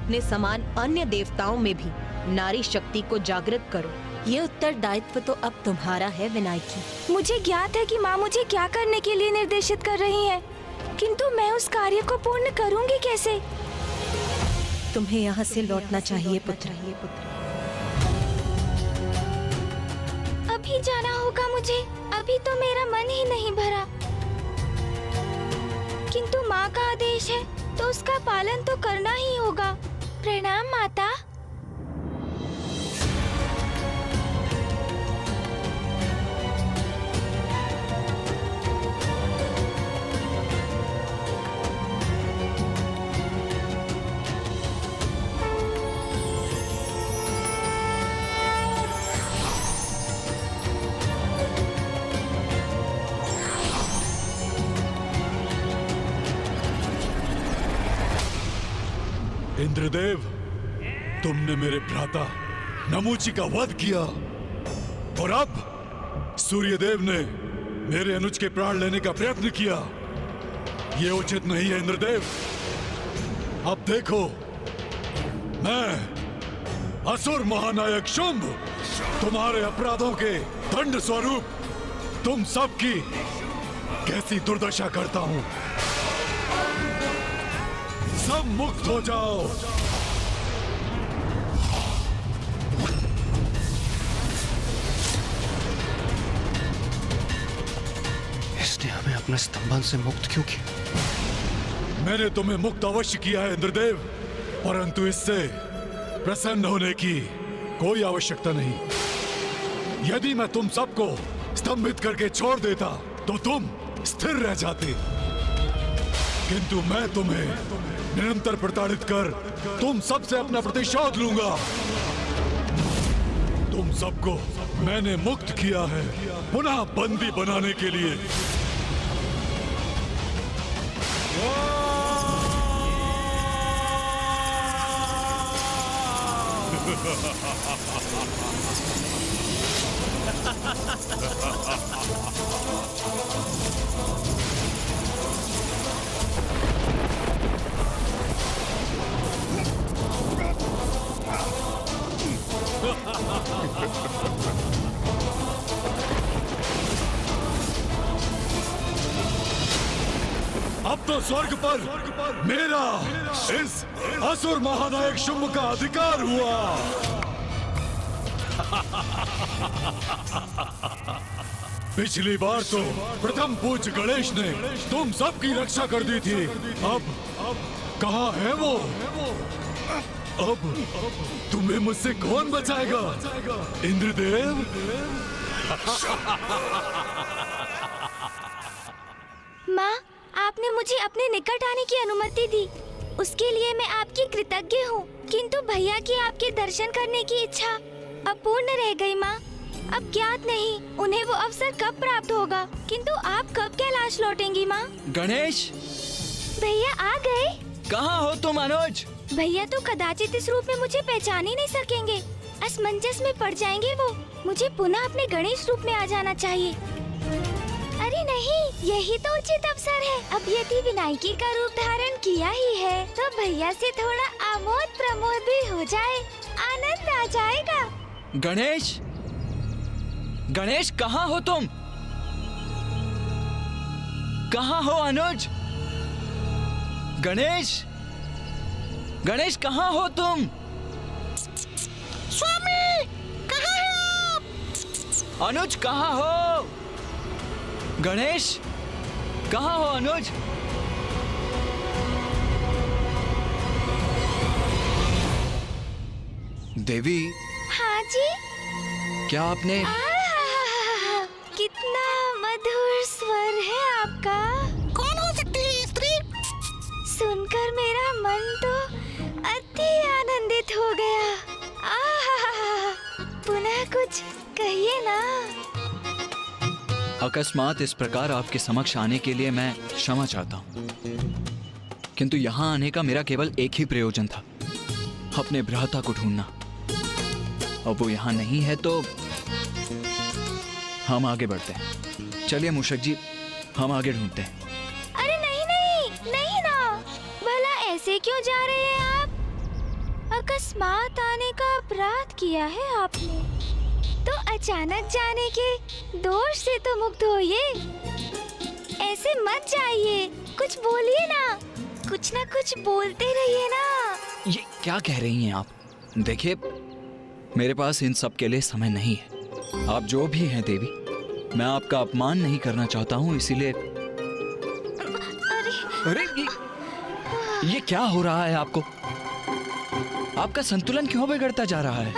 अपने समान अन्य देवताओं में भी नारी शक्ति को जागृत करो। ये उत्तरदायित्व तो अब तुम्हारा है विनायकी। मुझे ज्ञात है कि माँ मुझे क्या करने के लिए निर्देशित कर रही हैं, किंतु मैं उस कार्य को पूर्ण करूंगी कैसे? तुम्हें यहाँ से लौटना चाहिए पुत्र। अभी जाना होगा मुझे, अभी तो मेरा मन ही नहीं भरा। किंतु माँ का आदेश है तो उसका पालन तो करना ही होगा। प्रणाम माता। इंद्रदेव, तुमने मेरे भ्राता नमूची का वध किया और अब सूर्यदेव ने मेरे अनुज के प्राण लेने का प्रयत्न किया। यह उचित नहीं है इंद्रदेव। अब देखो, मैं असुर महानायक शुंभ तुम्हारे अपराधों के दंड स्वरूप तुम सबकी कैसी दुर्दशा करता हूं। सब मुक्त हो जाओ। इसने हमें अपने स्तंभन से मुक्त क्यों किया? मैंने तुम्हें मुक्त अवश्य किया है इंद्रदेव, परंतु इससे प्रसन्न होने की कोई आवश्यकता नहीं। यदि मैं तुम सबको स्तंभित करके छोड़ देता तो तुम स्थिर रह जाते, किंतु मैं तुम्हें निरंतर प्रताड़ित कर तुम सबसे अपना प्रतिशोध लूंगा। तुम सबको मैंने मुक्त किया है पुनः बंदी बनाने के लिए। अब तो स्वर्ग पर मेरा इस असुर महानायक शुंभ का अधिकार हुआ। पिछली बार तो प्रथम पूज्य गणेश ने तुम सबकी रक्षा कर दी थी। अब कहाँ है वो? अब तुम्हें मुझसे कौन बचाएगा? इंद्रदेव? माँ, आपने मुझे अपने निकट आने की अनुमति दी, उसके लिए मैं आपकी कृतज्ञ हूँ। किंतु भैया की आपके दर्शन करने की इच्छा अपूर्ण रह गई माँ। अब ज्ञात नहीं उन्हें वो अवसर कब प्राप्त होगा, किंतु आप कब कैलाश लौटेंगी माँ? गणेश, भैया आ गए। कहाँ हो तुम अनुज? भैया तो कदाचित इस रूप में मुझे पहचान ही नहीं सकेंगे, असमंजस में पड़ जाएंगे वो। मुझे पुनः अपने गणेश रूप में आ जाना चाहिए। अरे नहीं, यही तो उचित अवसर है। अब यदि विनायकी का रूप धारण किया ही है तो भैया से थोड़ा आमोद प्रमोद भी हो जाए, आनंद आ जाएगा। गणेश, गणेश कहाँ हो तुम? कहाँ हो अनुज? गणेश, गणेश कहाँ हो तुम? स्वामी, कहाँ हैं आप? अनुज कहाँ हो? गणेश कहाँ हो अनुज? देवी। हाँ जी। क्या आपने? कितना मधुर स्वर है आपका। कौन हो सकती है ये स्त्री? सुनकर मेरा मन तो अति आनंदित हो गया। पुनः कुछ कहिए ना। अकस्मात इस प्रकार आपके समक्ष आने के लिए मैं क्षमा चाहता हूँ, किंतु यहाँ आने का मेरा केवल एक ही प्रयोजन था, अपने भ्राता को ढूंढना। अब वो यहाँ नहीं है तो हम आगे बढ़ते हैं। चलिए मूषक जी, हम आगे ढूंढते हैं। अरे नहीं नहीं नहीं ना, भला ऐसे क्यों जा रहे हैं आप? इस मात आने का अपराध किया है आपने, तो अचानक जाने के दोष से तो मुक्त होइए। ऐसे मत जाइए, कुछ बोलिए ना कुछ बोलते रहिए ना। ये क्या कह रही हैं आप? देखिए, मेरे पास इन सब के लिए समय नहीं है। आप जो भी हैं देवी, मैं आपका अपमान नहीं करना चाहता हूँ, इसीलिए। अरे ये क्या हो रहा है आपको? आपका संतुलन क्यों बिगड़ता जा रहा है?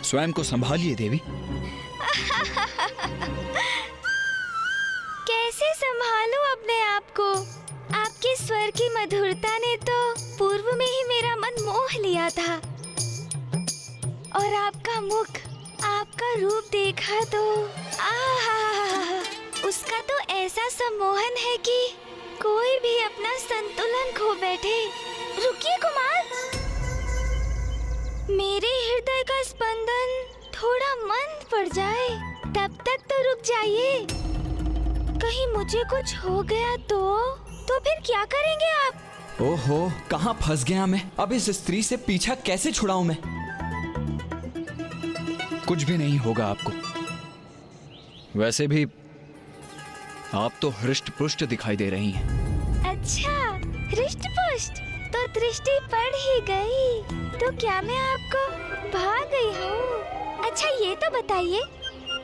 स्वयं को संभालिए देवी। कैसे संभालूं अपने आप को? आपके स्वर की मधुरता ने तो पूर्व में ही मेरा मन मोह लिया था, और आपका मुख, आपका रूप देखा तो आहा, उसका तो ऐसा सम्मोहन है कि कोई भी अपना संतुलन खो बैठे। रुकिए कुमार, मेरे हृदय का स्पंदन थोड़ा मंद पड़ जाए, तब तक तो रुक जाइए। कहीं मुझे कुछ हो गया तो फिर क्या करेंगे आप? ओहो, कहाँ फंस गया मैं? अब इस स्त्री से पीछा कैसे छुड़ाऊं मैं? कुछ भी नहीं होगा आपको। वैसे भी आप तो हृष्ट पुष्ट दिखाई दे रही हैं। अच्छा, हृष्ट पुष्ट तो दृष्टि पड़ ही गई, तो क्या मैं आपको भाग गई हूँ? अच्छा ये तो बताइए,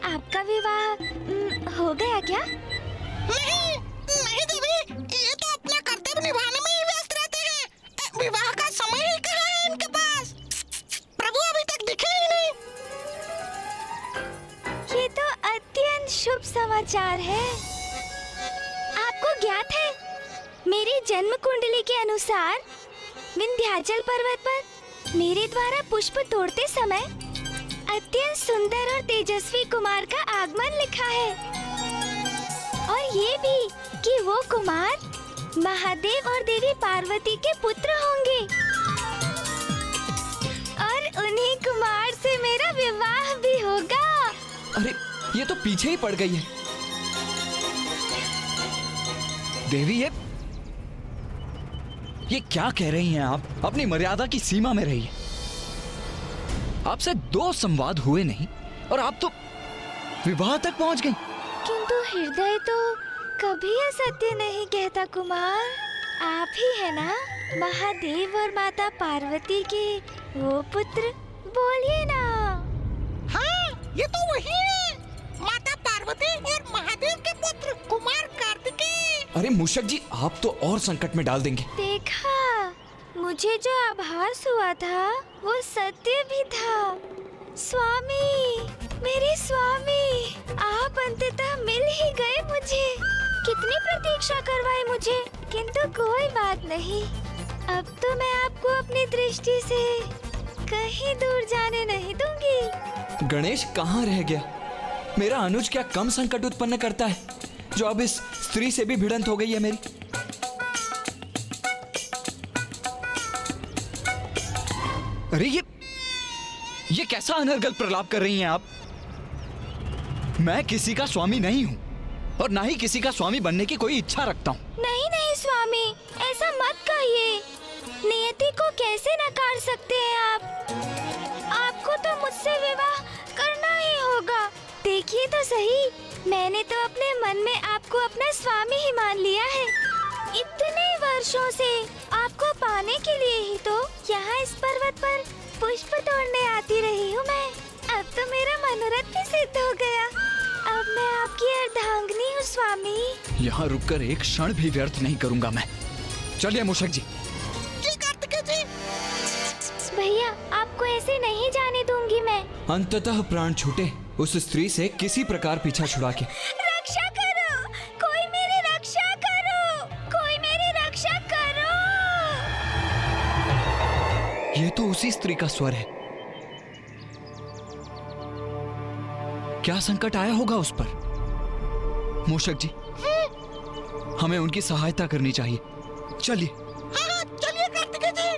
आपका विवाह हो गया क्या? नहीं नहीं देवी, ये तो अपना कर्तव्य निभाने में ही व्यस्त रहते हैं। विवाह का समय ही कहाँ है इनके पास? प्रभु अभी तक दिखे ही नहीं। ये तो अत्यंत शुभ समाचार है। आपको ज्ञात है, मेरी जन्म कुंडली के अनुसार विंध्याचल पर्वत पर मेरे द्वारा पुष्प तोड़ते समय अत्यंत सुंदर और तेजस्वी कुमार का आगमन लिखा है, और ये भी कि वो कुमार महादेव और देवी पार्वती के पुत्र होंगे, और उन्हीं कुमार से मेरा विवाह भी होगा। अरे ये तो पीछे ही पड़ गई है देवी। ये क्या कह रही हैं आप? अपनी मर्यादा की सीमा में रहिए। आपसे 2 संवाद हुए नहीं और आप तो विवाह तक पहुंच गई। किंतु हृदय तो कभी असत्य नहीं कहता कुमार। आप ही है ना महादेव और माता पार्वती के वो पुत्र? बोलिए ना। हाँ, ये तो वही है, माता पार्वती और महादेव के पुत्र कुमार कार्तिकेय। अरे मूषक जी, आप तो और संकट में डाल देंगे। देखा, मुझे जो आभास हुआ था वो सत्य भी था। स्वामी, मेरे स्वामी, आप अंततः मिल ही गए मुझे। कितनी प्रतीक्षा करवाई मुझे, किंतु कोई बात नहीं। अब तो मैं आपको अपनी दृष्टि से कहीं दूर जाने नहीं दूंगी। गणेश कहाँ रह गया? मेरा अनुज क्या कम संकट उत्पन्न करता है, जो अब इस स्त्री से भी भिड़ंत हो गई है मेरी? अरे ये कैसा अनर्गल प्रलाप कर रही हैं आप? मैं किसी का स्वामी नहीं हूँ और ना ही किसी का स्वामी बनने की कोई इच्छा रखता हूँ। नहीं नहीं स्वामी, ऐसा मत कहिए। नियति को कैसे नकार सकते हैं आप? आपको तो मुझसे विवाह करना ही होगा। देखिए तो सही, मैंने तो अपने मन में आपको अपना स्वामी ही मान लिया है। इतने वर्षों से आपको पाने के लिए ही तो यहाँ इस पर्वत पर पुष्प तोड़ने आती रही हूँ मैं। अब तो मेरा मनोरथ भी सिद्ध हो गया। अब मैं आपकी अर्धांगिनी हूँ स्वामी। यहाँ रुककर एक क्षण भी व्यर्थ नहीं करूंगा मैं। चलिए मूषक जी। जी कार्तिकेय जी। भैया, आपको ऐसे नहीं जाने दूंगी मैं। अंततः प्राण छूटे उस स्त्री से किसी प्रकार पीछा छुड़ा के। रक्षा करो, कोई मेरी रक्षा करो, कोई मेरी रक्षा करो। ये तो उसी स्त्री का स्वर है। क्या संकट आया होगा उस पर? मूषक जी, हमें उनकी सहायता करनी चाहिए। चलिए। हाँ, चलिए कार्तिकेय जी।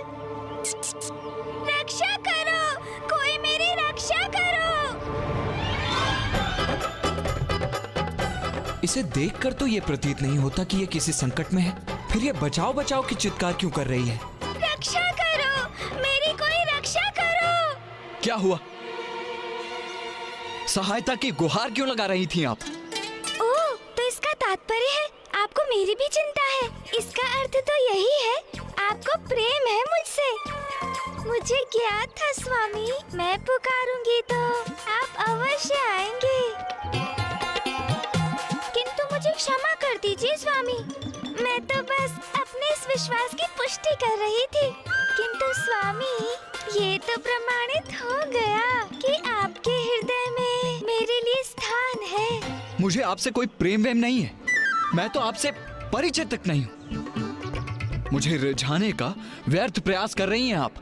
रक्षा करो, कोई मेरी रक्षा करो। इसे देखकर तो ये प्रतीत नहीं होता कि ये किसी संकट में है। फिर ये बचाओ बचाओ की चित्कार क्यों कर रही है? रक्षा करो, क्या हुआ? सहायता की गुहार क्यों लगा रही थी आप? ओह, तो इसका तात्पर्य है आपको मेरी भी चिंता है। इसका अर्थ तो यही है, आपको प्रेम है मुझसे। मुझे ज्ञात था स्वामी, मैं पुकारूंगी तो आप अवश्य आएंगे। किंतु मुझे क्षमा कर दीजिए स्वामी, मैं तो बस अपने इस विश्वास की पुष्टि कर रही थी। किंतु स्वामी, ये तो प्रमाणित हो गया कि आपके हृदय में मेरे लिए स्थान है। मुझे आपसे कोई प्रेम वेम नहीं है। मैं तो आपसे परिचित तक नहीं हूँ। मुझे रिझाने का व्यर्थ प्रयास कर रही हैं आप।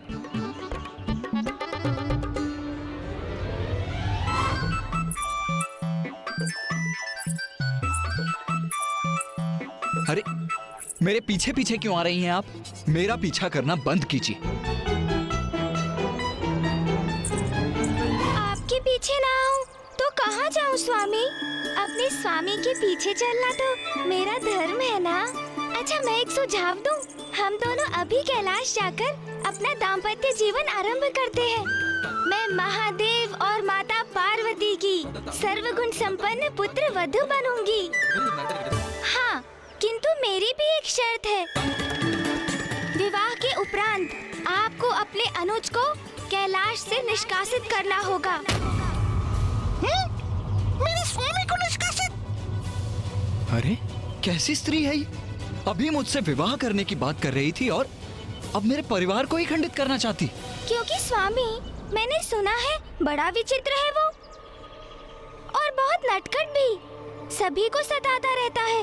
अरे, मेरे पीछे पीछे क्यों आ रही हैं आप? मेरा पीछा करना बंद कीजिए। आपके पीछे ना आऊं तो कहाँ जाऊं स्वामी? अपने स्वामी के पीछे चलना तो मेरा धर्म है ना। अच्छा, मैं एक सुझाव दूं। हम दोनों अभी कैलाश जाकर अपना दाम्पत्य जीवन आरंभ करते हैं। मैं महादेव और माता पार्वती की सर्वगुण संपन्न पुत्र वधू बनूंगी। हाँ, किंतु मेरी भी एक शर्त है। विवाह के उपरांत आपको अपने अनुज को कैलाश से निष्कासित करना होगा। मेरे स्वामी को निष्कासित? अरे, कैसी स्त्री है ये? अभी मुझसे विवाह करने की बात कर रही थी और अब मेरे परिवार को ही खंडित करना चाहती। क्योंकि स्वामी, मैंने सुना है बड़ा विचित्र है वो और बहुत नटखट भी, सभी को सताता रहता है।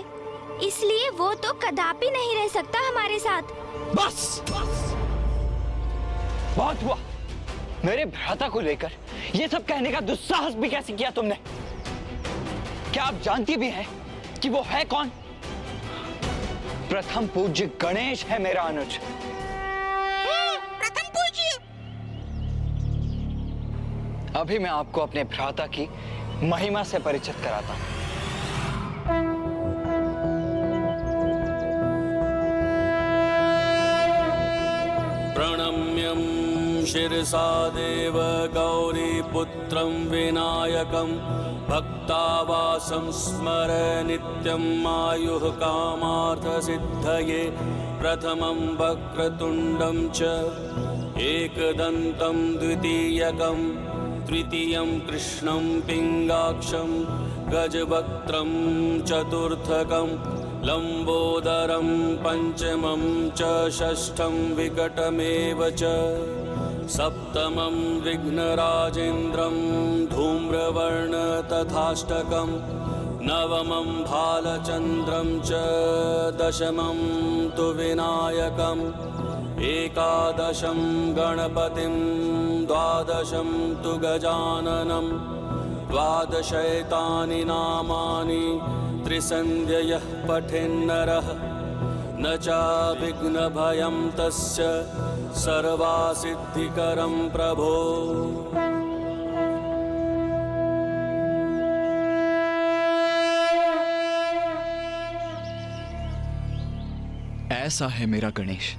इसलिए वो तो कदापि नहीं रह सकता हमारे साथ। बस बहुत हुआ। मेरे भ्राता को लेकर ये सब कहने का दुस्साहस भी कैसे किया तुमने? क्या आप जानती भी हैं कि वो है कौन? प्रथम पूज्य गणेश है मेरा अनुज। प्रथम पूज्य? अभी मैं आपको अपने भ्राता की महिमा से परिचित कराता हूं। प्रणम्यं शिरसा देव गौरीपुत्रं विनायकं भक्तावासं स्मर नित्यं आयुः कामार्थसिद्धये। प्रथमं वक्रतुण्डं च एकदन्तं द्वितीयकं तृतीयं कृष्णं पिङ्गाक्षं गजवक्त्रं चतुर्थकं लंबोदरं पंचमं च षष्ठं विकटमेव च सप्तमं विघ्नराजेन्द्रं धूम्रवर्ण तथाष्टकं नवमं भालचन्द्रं च दशमं तु विनायकम् एकादशं गणपतिं द्वादशं तु गजाननं द्वादशैतानि नामानि त्रिसन्ध्ययः पठेन्नरः न चाविघ्नभयं तस्य सर्वासिद्धिकरं प्रभो। ऐसा है मेरा गणेश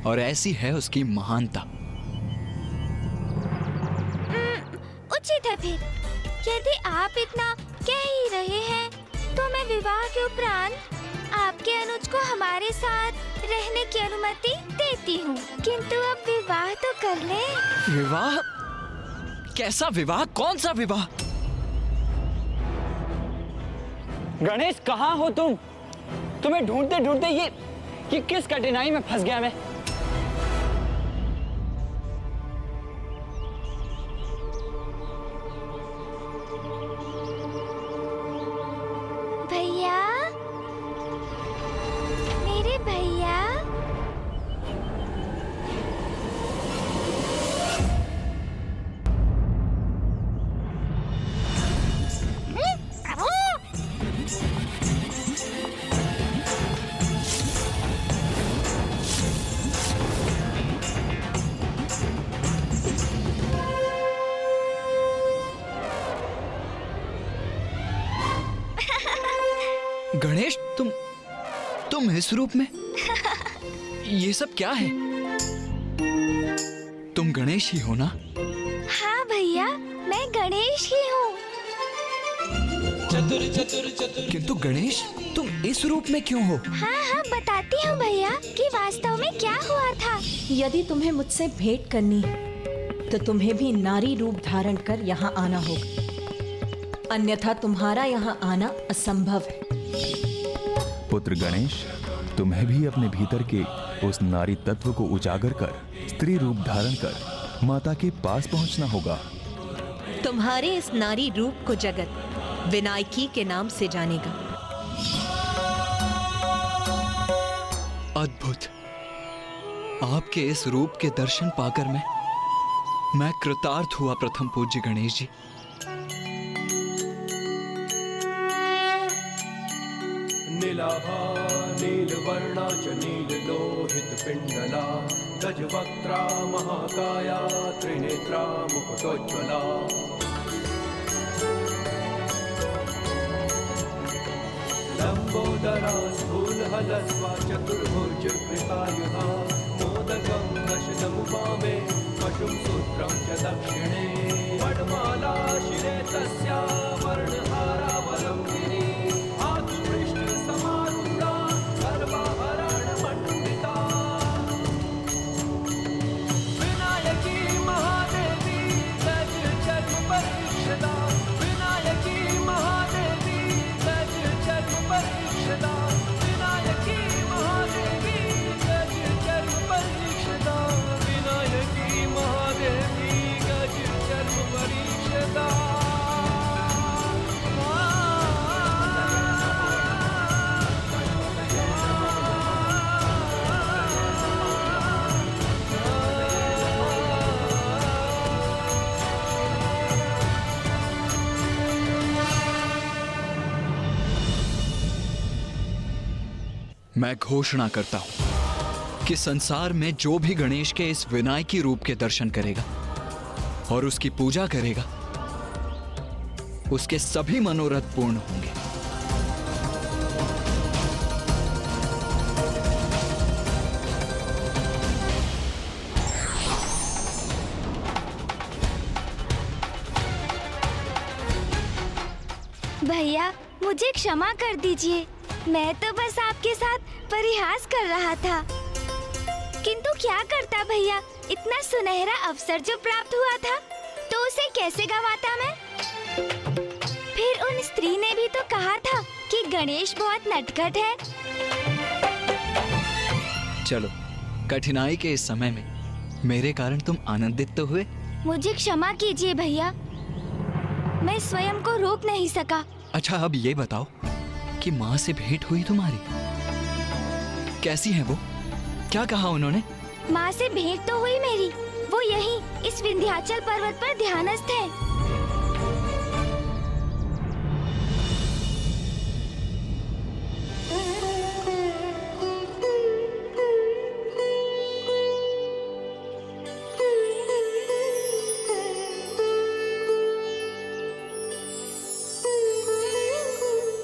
और ऐसी है उसकी महानता। उचित है फिर। यदि आप इतना कह ही रहे हैं तो मैं विवाह के उपरांत आपके अनुज को हमारे साथ रहने की अनुमति देती हूँ। किंतु अब विवाह तो कर ले। विवाह? कैसा विवाह? कौन सा विवाह? गणेश, कहाँ हो तुम? तुम्हें ढूंढते ढूंढते ये किस कठिनाई में फंस गया मैं। भैया, मेरे भैया, प्रभु, गणेश, तुम इस रूप में? ये सब क्या है? तुम गणेश ही हो ना? हाँ भैया, मैं गणेश ही हूँ। किंतु गणेश, तुम इस रूप में क्यों हो? हाँ बताती हूँ भैया कि वास्तव में क्या हुआ था। यदि तुम्हें मुझसे भेंट करनी है तो तुम्हें भी नारी रूप धारण कर यहाँ आना होगा, अन्यथा तुम्हारा यहाँ आना असंभव है। पुत्र गणेश, तुम्हें भी अपने भीतर के उस नारी तत्व को उजागर कर स्त्री रूप धारण कर माता के पास पहुंचना होगा। तुम्हारे इस नारी रूप को जगत विनायकी के नाम से जानेगा। अद्भुत। आपके इस रूप के दर्शन पाकर मैं कृतार्थ हुआ प्रथम पूज्य गणेश जी। नीलाभा नीलवर्णा च नीललोहित पिंडला गजवक्त्रा महाकाया त्रिनेत्रा मुकुटोज्ज्वला लंबोदरा स्थूलहलस्वा चतुर्भुज कृतायुधा मोदकं दशदमुपामे पशुं सूत्रं च दक्षिणे वडमाला शिरे तस्या वर्णहारावलम्बिनी समारूढ़ा सर्वाभरण मंडिता विनायकी महादेवी गज जन्म परीक्षदा विनायकी महादेवी गज जन्म परीक्षदा विनायकी महादेवी गज जन्म परीक्षदा विनायकी महादेवी गज जन्म परीक्षदा। मैं घोषणा करता हूं कि संसार में जो भी गणेश के इस विनायकी रूप के दर्शन करेगा और उसकी पूजा करेगा, उसके सभी मनोरथ पूर्ण होंगे। भैया, मुझे क्षमा कर दीजिए, मैं तो बस आपके साथ परिहास कर रहा था। किंतु क्या करता भैया, इतना सुनहरा अवसर जो प्राप्त हुआ था तो उसे कैसे गंवाता मैं? फिर उन स्त्री ने भी तो कहा था कि गणेश बहुत नटखट है। चलो, कठिनाई के इस समय में मेरे कारण तुम आनंदित तो हुए। मुझे क्षमा कीजिए भैया, मैं स्वयं को रोक नहीं सका। अच्छा, अब ये बताओ कि माँ से भेंट हुई तुम्हारी? कैसी है वो? क्या कहा उन्होंने? माँ से भेंट तो हुई मेरी, वो यहीं इस विंध्याचल पर्वत पर ध्यानस्थ है।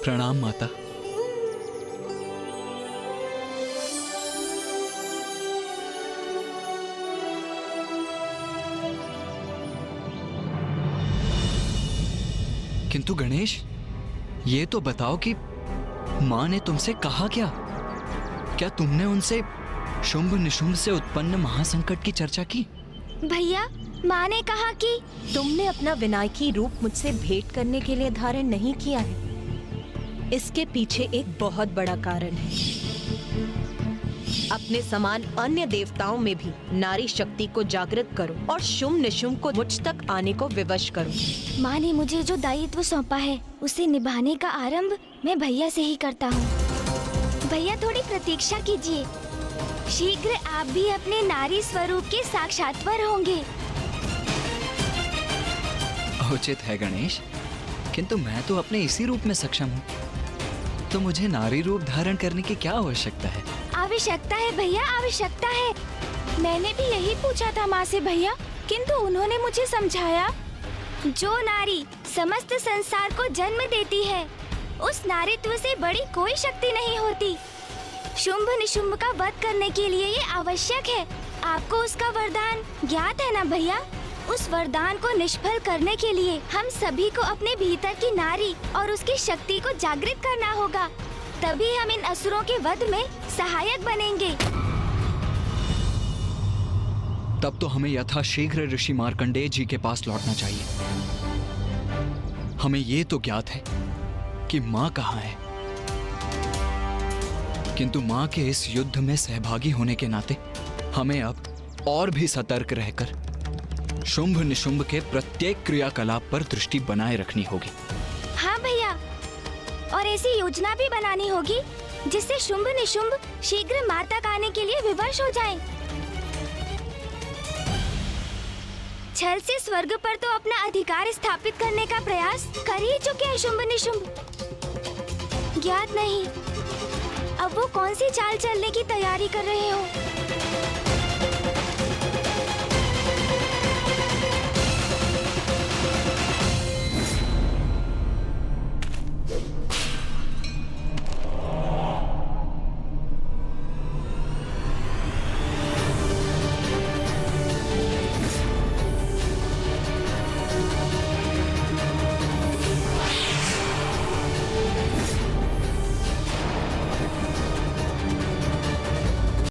प्रणाम माता। किंतु गणेश, ये तो बताओ कि माँ ने तुमसे कहा क्या? क्या तुमने उनसे शुंभ निशुंभ से उत्पन्न महासंकट की चर्चा की? भैया, माँ ने कहा कि तुमने अपना विनायकी रूप मुझसे भेंट करने के लिए धारण नहीं किया है। इसके पीछे एक बहुत बड़ा कारण है। अपने समान अन्य देवताओं में भी नारी शक्ति को जागृत करो और शुंभ निशुंभ को मुझ तक आने को विवश करो। माँ ने मुझे जो दायित्व सौंपा है उसे निभाने का आरंभ मैं भैया से ही करता हूँ। भैया, थोड़ी प्रतीक्षा कीजिए, शीघ्र आप भी अपने नारी स्वरूप के साक्षात्कार होंगे। उचित है गणेश, किंतु मैं तो अपने इसी रूप में सक्षम हूँ, तो मुझे नारी रूप धारण करने की क्या आवश्यकता है? आवश्यकता है भैया, आवश्यकता है। मैंने भी यही पूछा था माँ से भैया, किंतु उन्होंने मुझे समझाया, जो नारी समस्त संसार को जन्म देती है, उस नारीत्व से बड़ी कोई शक्ति नहीं होती। शुंभ निशुंभ का वध करने के लिए ये आवश्यक है आपको उसका वरदान ज्ञात है ना भैया? उस वरदान को निष्फल करने के लिए हम सभी को अपने भीतर की नारी और उसकी शक्ति को जागृत करना होगा। तभी हम इन असुरों के वध में सहायक बनेंगे। तब तो हमें यथाशीघ्र ऋषि मार्कंडेय जी के पास लौटना चाहिए। हमें ये तो ज्ञात है कि माँ कहाँ है, किंतु माँ के इस युद्ध में सहभागी होने के नाते हमें अब और भी सतर्क रहकर शुंभ निशुंभ के प्रत्येक क्रियाकलाप पर दृष्टि बनाए रखनी होगी। हाँ भैया, और ऐसी योजना भी बनानी होगी जिससे शुंभ निशुंभ शीघ्र माँ तक आने के लिए विवश हो जाएं। छल से स्वर्ग पर तो अपना अधिकार स्थापित करने का प्रयास कर ही चुके हैं शुंभ निशुंभ। ज्ञात नहीं अब वो कौन सी चाल चलने की तैयारी कर रहे हो।